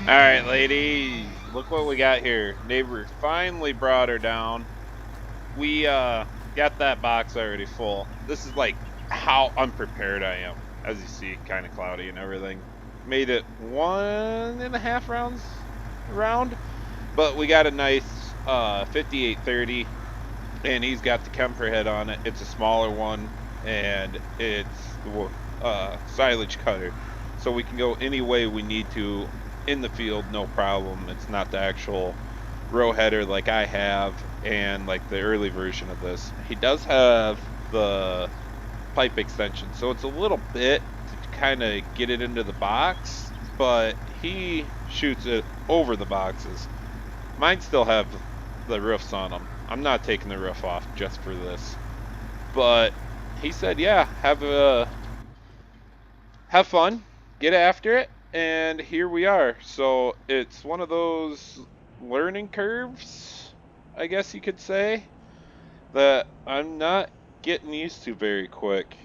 Alright, ladies, look what we got here. Neighbor finally brought her down. We got that box already full. This is like how unprepared I am. As you see, kind of cloudy and everything. Made it 1.5 rounds around, but we got a nice 5830, and he's got the Kemper head on it. It's a smaller one, and it's the silage cutter, so we can go any way we need to in the field, no problem. It's not the actual row header like I have and like the early version of this. He does have the pipe extension, so it's a little bit to kind of get it into the box, but he shoots it over the boxes. Mine still have the roofs on them. I'm not taking the roof off just for this, but he said, yeah, have fun, get after it, and here we are. So it's one of those learning curves, I guess you could say, that I'm not getting used to very quick.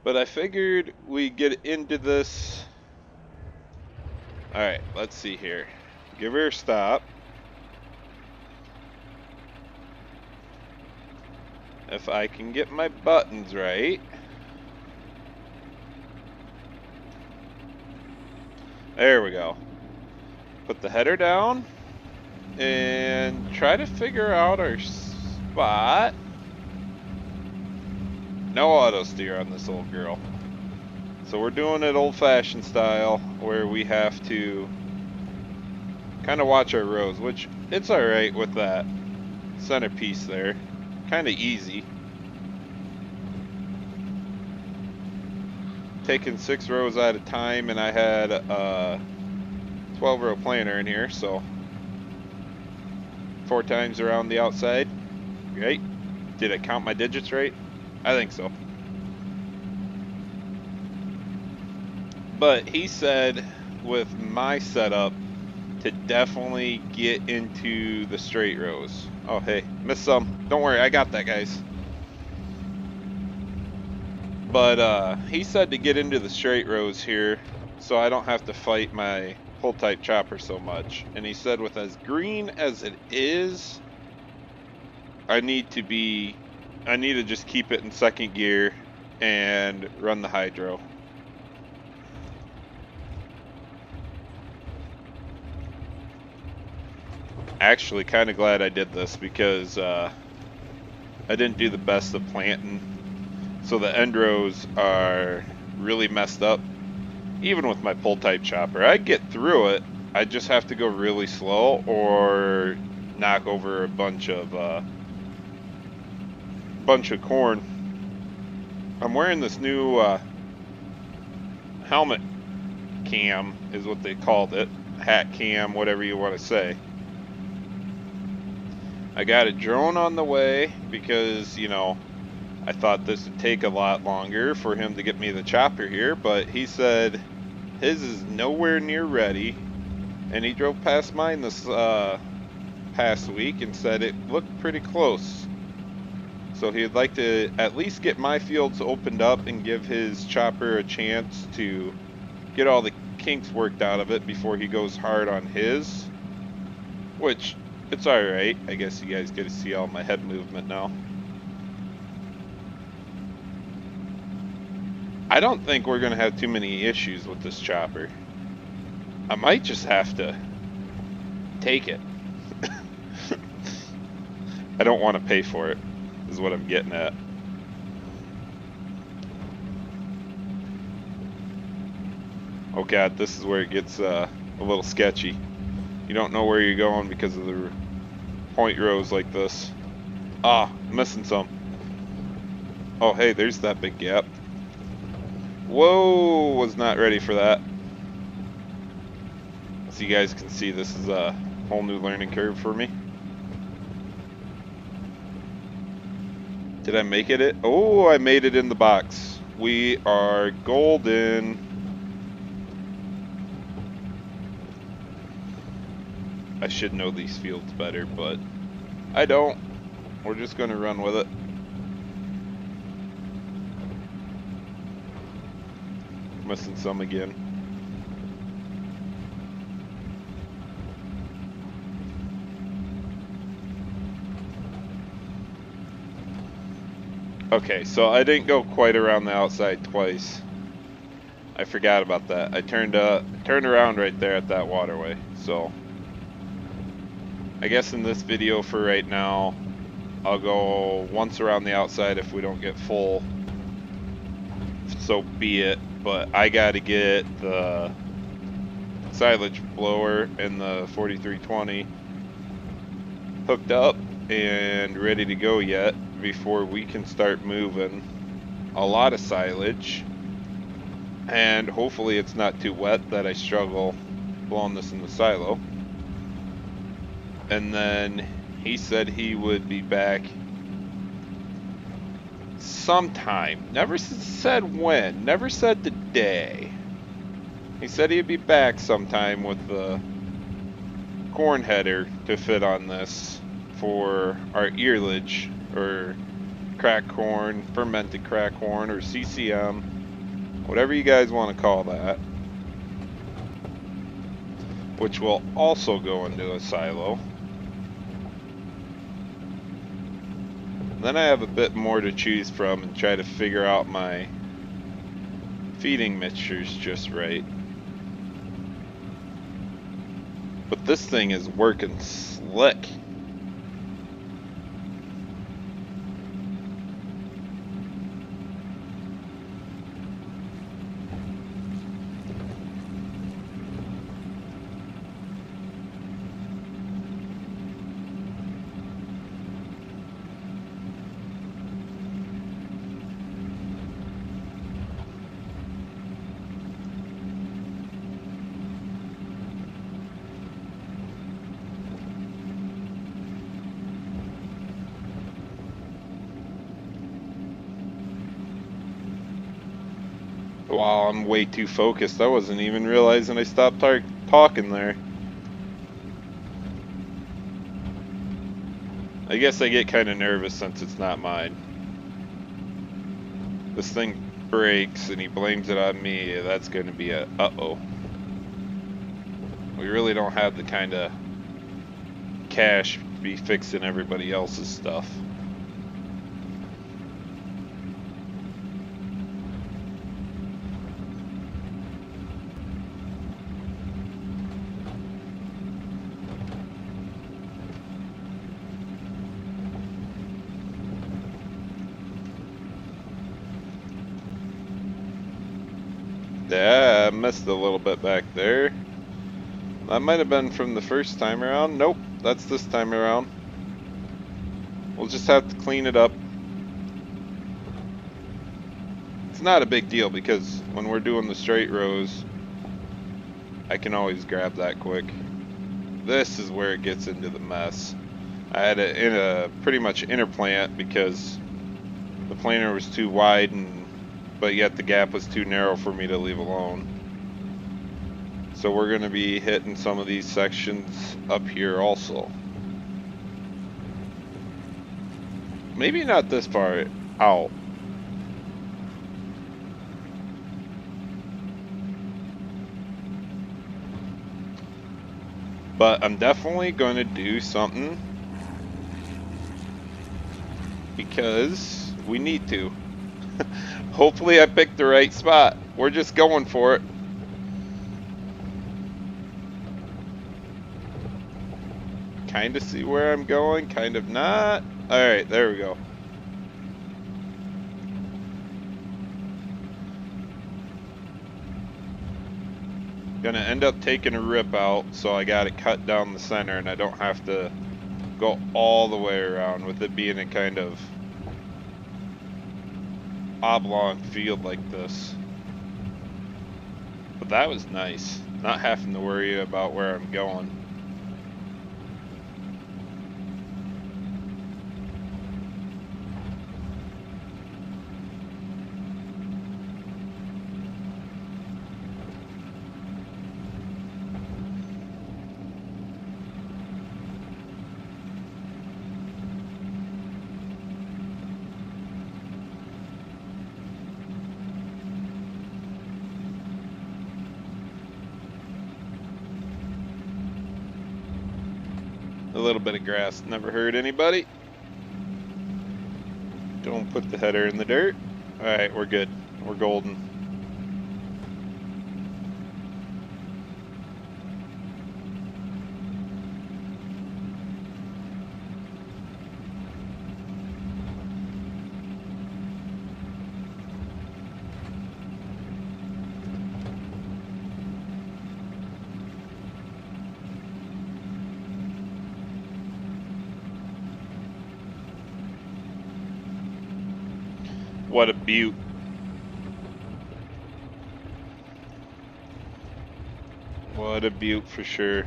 But I figured we'd get into this. Alright, let's see here. Give her a stop. If I can get my buttons right. There we go. Put the header down and try to figure out our spot. No auto steer on this old girl. So we're doing it old-fashioned style where we have to kind of watch our rows, which it's alright with that centerpiece there. Kind of easy. Taking 6 rows at a time, and I had a 12-row planter in here, so 4 times around the outside. Right? Did I count my digits right? I think so. But he said with my setup to definitely get into the straight rows. Oh, hey, missed some. Don't worry, I got that, guys. But he said to get into the straight rows here so I don't have to fight my pull type chopper so much. And he said with as green as it is, I need to just keep it in second gear and run the hydro. Actually, kind of glad I did this because I didn't do the best of planting, so the end rows are really messed up. Even with my pull type chopper, I get through it. I just have to go really slow or knock over a bunch of corn. I'm wearing this new helmet cam, is what they called it, hat cam, whatever you want to say. I got a drone on the way because, you know, I thought this would take a lot longer for him to get me the chopper here, but he said his is nowhere near ready, and he drove past mine this past week and said it looked pretty close. So he'd like to at least get my fields opened up and give his chopper a chance to get all the kinks worked out of it before he goes hard on his, which it's alright. I guess you guys get to see all my head movement now. I don't think we're going to have too many issues with this chopper. I might just have to take it. I don't want to pay for it, is what I'm getting at. Oh god, this is where it gets a little sketchy. You don't know where you're going because of the point rows like this. Ah, missing some. Oh hey, there's that big gap. Whoa, was not ready for that. As you guys can see, this is a whole new learning curve for me. Did I make it? Oh, I made it in the box. We are golden. I should know these fields better, but I don't. We're just going to run with it. missing some again. Okay, so I didn't go quite around the outside twice. I forgot about that. I turned around right there at that waterway. So I guess in this video for right now, I'll go once around the outside if we don't get full. So be it. But I gotta get the silage blower and the 4320 hooked up and ready to go yet before we can start moving a lot of silage. And hopefully it's not too wet that I struggle blowing this in the silo. And then he said he would be back sometime. Never said when, never said the day. He said he'd be back sometime with the corn header to fit on this for our earlage, or crack corn, fermented crack corn, or CCM, whatever you guys want to call that, which will also go into a silo. Then I have a bit more to choose from and try to figure out my feeding mixtures just right. But this thing is working slick. Wow, I'm way too focused. I wasn't even realizing I stopped talking there. I guess I get kind of nervous since it's not mine. This thing breaks and he blames it on me. That's going to be a uh-oh. We really don't have the kind of cash to be fixing everybody else's stuff. Yeah, I missed a little bit back there. That might have been from the first time around. Nope, that's this time around. We'll just have to clean it up. It's not a big deal because when we're doing the straight rows, I can always grab that quick. This is where it gets into the mess. I had it in a pretty much interplant because the planer was too wide, but yet the gap was too narrow for me to leave alone. So we're going to be hitting some of these sections up here also. Maybe not this far out. But I'm definitely going to do something because we need to. Hopefully I picked the right spot. We're just going for it. Kind of see where I'm going, kind of not. Alright, there we go. Gonna end up taking a rip out, so I got it cut down the center and I don't have to go all the way around with it being a kind of oblong field like this. But that was nice, not having to worry about where I'm going. A little bit of grass never hurt anybody. Don't put the header in the dirt. Alright, we're good. We're golden. What a beaut. What a beaut for sure.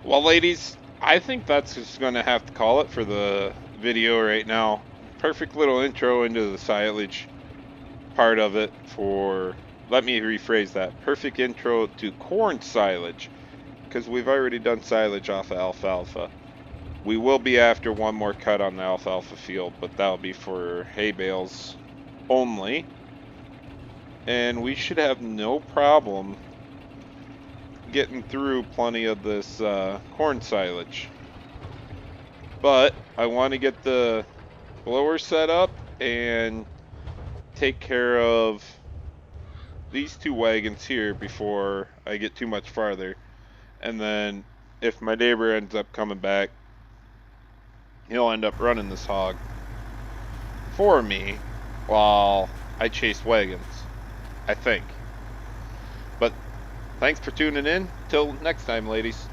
Well, ladies, I think that's just going to have to call it for the video right now. Perfect little intro into the silage part of it for, let me rephrase that, perfect intro to corn silage, because we've already done silage off of alfalfa. We will be after one more cut on the alfalfa field, but that'll be for hay bales only. And we should have no problem getting through plenty of this corn silage. But I want to get the blower set up and take care of these two wagons here before I get too much farther. And then if my neighbor ends up coming back, he'll end up running this hog for me while I chase wagons, I think. But thanks for tuning in. Till next time, ladies.